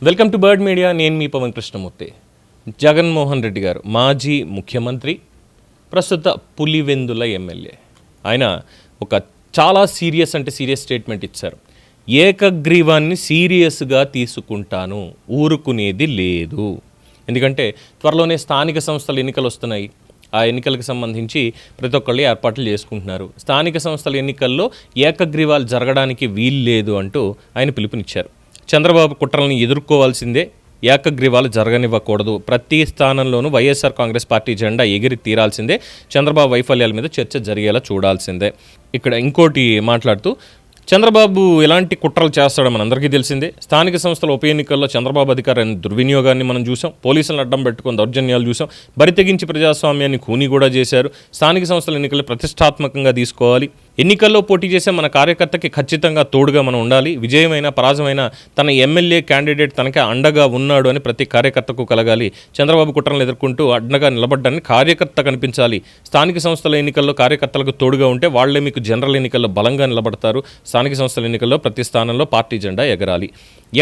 Welcome to bird media. నేను మీ పవన్ కృష్ణమూర్తి. జగన్మోహన్ రెడ్డి గారు మాజీ ముఖ్యమంత్రి, ప్రస్తుత పులివెందుల ఎమ్మెల్యే. ఆయన ఒక చాలా సీరియస్ స్టేట్మెంట్ ఇచ్చారు. ఏకగ్రీవాన్ని సీరియస్గా తీసుకుంటాను, ఊరుకునేది లేదు. ఎందుకంటే త్వరలోనే స్థానిక సంస్థల ఎన్నికలు వస్తున్నాయి. ఆ ఎన్నికలకు సంబంధించి ప్రతి ఒక్కళ్ళు ఏర్పాట్లు చేసుకుంటున్నారు. స్థానిక సంస్థల ఎన్నికల్లో ఏకగ్రీవాలు జరగడానికి వీల్లేదు అంటూ ఆయన పిలుపునిచ్చారు. చంద్రబాబు కుట్రలను ఎదుర్కోవాల్సిందే, ఏకగ్రీవాలు జరగనివ్వకూడదు, ప్రతి స్థానంలోనూ వైఎస్ఆర్ కాంగ్రెస్ పార్టీ జెండా ఎగిరి తీరాల్సిందే, చంద్రబాబు వైఫల్యాల మీద చర్చ జరిగేలా చూడాల్సిందే. ఇక్కడ ఇంకోటి మాట్లాడుతూ, చంద్రబాబు ఎలాంటి కుట్రలు చేస్తాడో మనందరికీ తెలిసిందే. స్థానిక సంస్థల ఉప ఎన్నికల్లో చంద్రబాబు అధికారాన్ని దుర్వినియోగాన్ని మనం చూసాం. పోలీసులను అడ్డం పెట్టుకుని దౌర్జన్యాలు చూసాం. బరితెగించి ప్రజాస్వామ్యాన్ని ఖూనీ కూడా చేశారు. స్థానిక సంస్థల ఎన్నికలు ప్రతిష్టాత్మకంగా తీసుకోవాలి. ఎన్నికల్లో పోటీ చేసే మన కార్యకర్తకి ఖచ్చితంగా తోడుగా మనం ఉండాలి. విజయమైన పరాజయమైన తన ఎమ్మెల్యే క్యాండిడేట్ తనకే అండగా ఉన్నాడు అని ప్రతి కార్యకర్తకు కలగాలి. చంద్రబాబు కుట్రలను ఎదుర్కొంటూ అండగా నిలబడ్డాన్ని కార్యకర్త కనిపించాలి. స్థానిక సంస్థల ఎన్నికల్లో కార్యకర్తలకు తోడుగా ఉంటే వాళ్లే మీకు జనరల్ ఎన్నికల్లో బలంగా నిలబడతారు. స్థానిక సంస్థల ఎన్నికల్లో ప్రతి స్థానంలో పార్టీ జెండా ఎగరాలి.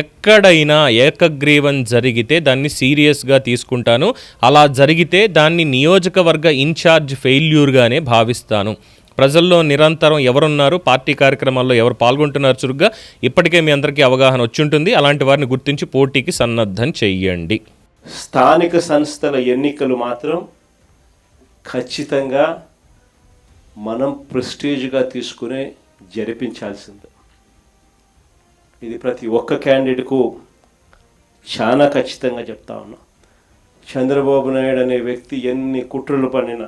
ఎక్కడైనా ఏకగ్రీవం జరిగితే దాన్ని సీరియస్గా తీసుకుంటాను. అలా జరిగితే దాన్ని నియోజకవర్గ ఇన్ఛార్జ్ ఫెయిల్యూర్గానే భావిస్తాను. ప్రజల్లో నిరంతరం ఎవరున్నారు, పార్టీ కార్యక్రమాల్లో ఎవరు పాల్గొంటున్నారు చురుగ్గా ఇప్పటికే మీ అందరికీ అవగాహన వచ్చి ఉంటుంది. అలాంటి వారిని గుర్తించి పోటీకి సన్నద్ధం చెయ్యండి. స్థానిక సంస్థల ఎన్నికలు మాత్రం ఖచ్చితంగా మనం ప్రెస్టీజ్గా తీసుకునే జరిపించాల్సిందే. ఇది ప్రతి ఒక్క క్యాండిడేట్కు చాలా ఖచ్చితంగా చెప్తా ఉన్నా. చంద్రబాబు నాయుడు అనే వ్యక్తి ఎన్ని కుట్రలు పన్నినా,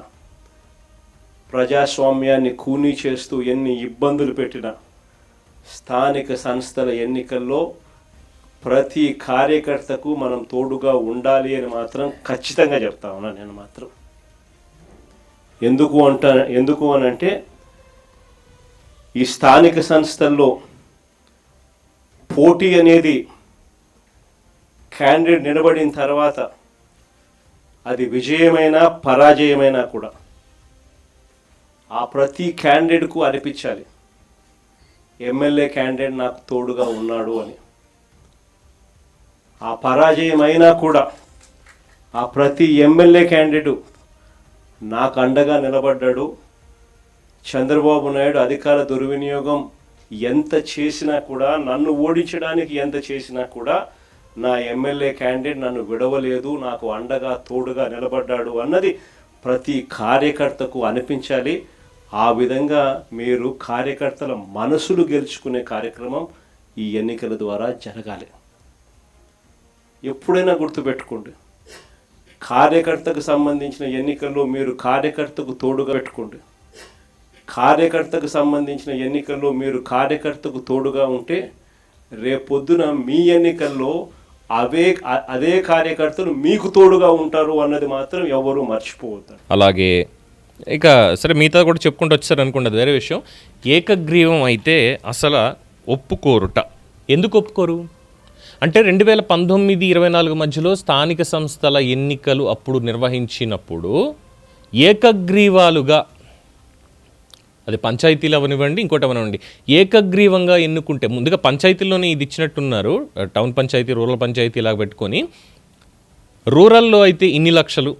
ప్రజాస్వామ్యాన్ని ఖూనీ చేస్తూ ఎన్ని ఇబ్బందులు పెట్టినా, స్థానిక సంస్థల ఎన్నికల్లో ప్రతి కార్యకర్తకు మనం తోడుగా ఉండాలి అని మాత్రం ఖచ్చితంగా చెప్తా ఉన్నా. నేను మాత్రం ఎందుకు అనంటే ఈ స్థానిక సంస్థల్లో పోటీ అనేది క్యాండిడేట్ నిలబడిన తర్వాత అది విజయమైనా పరాజయమైనా కూడా ఆ ప్రతి క్యాండిడేట్కు అనిపించాలి, ఎమ్మెల్యే క్యాండిడేట్ నాకు తోడుగా ఉన్నాడు అని. ఆ పరాజయమైనా కూడా ఆ ప్రతి ఎమ్మెల్యే క్యాండిడేట్ నాకు అండగా నిలబడ్డాడు. చంద్రబాబు నాయుడు అధికార దుర్వినియోగం ఎంత చేసినా కూడా, నన్ను ఓడించడానికి ఎంత చేసినా కూడా నా ఎమ్మెల్యే క్యాండిడేట్ నన్ను విడవలేదు, నాకు అండగా తోడుగా నిలబడ్డాడు అన్నది ప్రతి కార్యకర్తకు అనిపించాలి. ఆ విధంగా మీరు కార్యకర్తల మనసులు గెలుచుకునే కార్యక్రమం ఈ ఎన్నికల ద్వారా జరగాలి. ఎప్పుడైనా గుర్తుపెట్టుకోండి, కార్యకర్తకు సంబంధించిన ఎన్నికల్లో మీరు కార్యకర్తకు తోడుగా పెట్టుకోండి. కార్యకర్తకు సంబంధించిన ఎన్నికల్లో మీరు కార్యకర్తకు తోడుగా ఉంటే రేపొద్దున మీ ఎన్నికల్లో అదే కార్యకర్తలు మీకు తోడుగా ఉంటారు అన్నది మాత్రం ఎవరు మర్చిపోవద్దు. అలాగే ఇక సరే మిగతా కూడా చెప్పుకుంటూ వచ్చారు అనుకోండి, అది వేరే విషయం. ఏకగ్రీవం అయితే అసలు ఒప్పుకోరుట. ఎందుకు ఒప్పుకోరు అంటే 2019-24 మధ్యలో స్థానిక సంస్థల ఎన్నికలు అప్పుడు నిర్వహించినప్పుడు ఏకగ్రీవాలుగా, అది పంచాయతీలు అవనివ్వండి ఇంకోటి అవనివ్వండి, ఏకగ్రీవంగా ఎన్నుకుంటే ముందుగా పంచాయతీల్లోనే ఇది ఇచ్చినట్టున్నారు. టౌన్ పంచాయతీ, రూరల్ పంచాయతీ ఇలాగ పెట్టుకొని రూరల్లో అయితే ఇన్ని లక్షలు,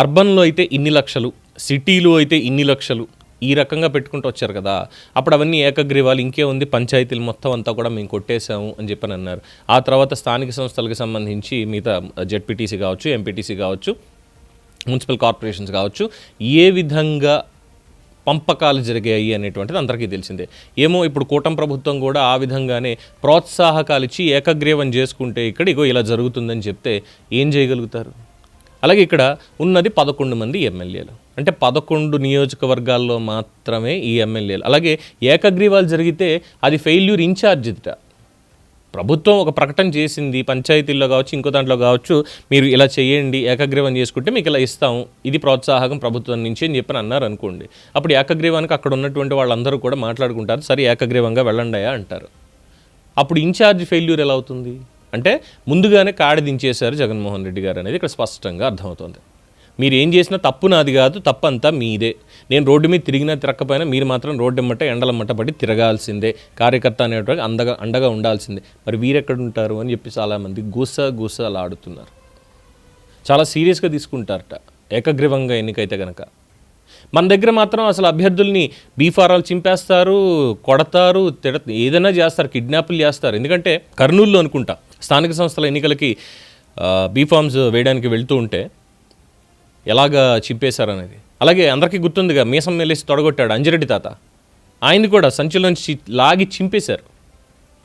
అర్బన్లో అయితే ఇన్ని లక్షలు, సిటీలో అయితే ఇన్ని లక్షలు, ఈ రకంగా పెట్టుకుంటూ వచ్చారు కదా. అప్పుడు అవన్నీ ఏకగ్రీవాలు, ఇంకే ఉంది పంచాయతీలు మొత్తం అంతా కూడా మేము కొట్టేశాము అని చెప్పని అన్నారు. ఆ తర్వాత స్థానిక సంస్థలకు సంబంధించి మిగతా జెడ్పీటీసీ కావచ్చు, ఎంపీటీసీ కావచ్చు, మున్సిపల్ కార్పొరేషన్స్ కావచ్చు, ఏ విధంగా పంపకాలు జరిగాయి అనేటువంటిది అందరికీ తెలిసిందే. ఏమో ఇప్పుడు కూటమి ప్రభుత్వం కూడా ఆ విధంగానే ప్రోత్సాహకాలు ఇచ్చి ఏకగ్రీవం చేసుకుంటే ఇక్కడ ఇగో ఇలా జరుగుతుందని చెప్తే ఏం చేయగలుగుతారు? అలాగే ఇక్కడ ఉన్నది 11 మంది ఎమ్మెల్యేలు, అంటే 11 నియోజకవర్గాల్లో మాత్రమే ఈ ఎమ్మెల్యేలు. అలాగే ఏకగ్రీవాలు జరిగితే అది ఫెయిల్యూర్ ఇన్ఛార్జిట. ప్రభుత్వం ఒక ప్రకటన చేసింది, పంచాయతీల్లో కావచ్చు ఇంకో దాంట్లో కావచ్చు, మీరు ఇలా చేయండి, ఏకగ్రీవం చేసుకుంటే మీకు ఇలా ఇస్తాము, ఇది ప్రోత్సాహకం ప్రభుత్వం నుంచి అని చెప్పని అన్నారు అనుకోండి. అప్పుడు ఏకగ్రీవానికి అక్కడ ఉన్నటువంటి వాళ్ళందరూ కూడా మాట్లాడుకుంటారు, సరే ఏకగ్రీవంగా వెళ్ళండియా అంటారు. అప్పుడు ఇన్ఛార్జ్ ఫెయిల్యూర్ ఎలా అవుతుంది అంటే ముందుగానే కాడి దించేశారు జగన్మోహన్ రెడ్డి గారు అనేది ఇక్కడ స్పష్టంగా అర్థమవుతుంది. మీరు ఏం చేసినా తప్పు నాది కాదు, తప్పంతా మీదే. నేను రోడ్డు మీద తిరిగినా తిరగకపోయినా మీరు మాత్రం రోడ్డు ఎమ్మట ఎండలమ్మట పడి తిరగాల్సిందే, కార్యకర్త అనేటువంటి అండగా ఉండాల్సిందే. మరి వీరెక్కడ ఉంటారు అని చెప్పి చాలామంది గుసలాడుతున్నారు. చాలా సీరియస్గా తీసుకుంటారట ఏకగ్రీవంగా ఎన్నికైతే కనుక. మన దగ్గర మాత్రం అసలు అభ్యర్థుల్ని బీఫారాలు చింపేస్తారు, కొడతారు, ఏదైనా చేస్తారు, కిడ్నాపులు చేస్తారు. ఎందుకంటే కర్నూలులో అనుకుంటా స్థానిక సంస్థల ఎన్నికలకి బీఫామ్స్ వేయడానికి వెళ్తూ ఉంటే ఎలాగా చింపేశారనేది. అలాగే అందరికీ గుర్తుందిగా మీసం మెల్లేసి తొడగొట్టాడు అంజిరెడ్డి తాత, ఆయన్ని కూడా సంచులోంచి లాగి చింపేశారు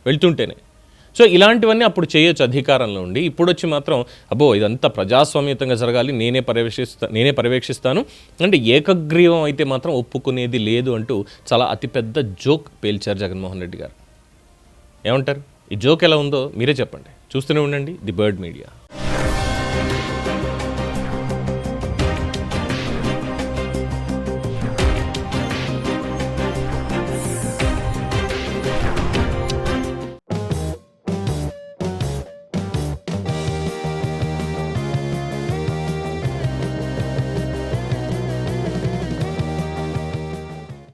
వెళ్తుంటేనే. సో ఇలాంటివన్నీ అప్పుడు చేయొచ్చు అధికారంలో ఉండి. ఇప్పుడు వచ్చి మాత్రం అబ్బో ఇదంతా ప్రజాస్వామ్యతంగా జరగాలి, నేనే పర్యవేక్షిస్తాను అంటే ఏకగ్రీవం అయితే మాత్రం ఒప్పుకునేది లేదు అంటూ చాలా అతిపెద్ద జోక్ పేల్చారు జగన్మోహన్ రెడ్డి గారు. ఏమంటారు? ఈ జోక్ ఎలా ఉందో మీరే చెప్పండి. చూస్తూనే ఉండండి ది బర్డ్ మీడియా.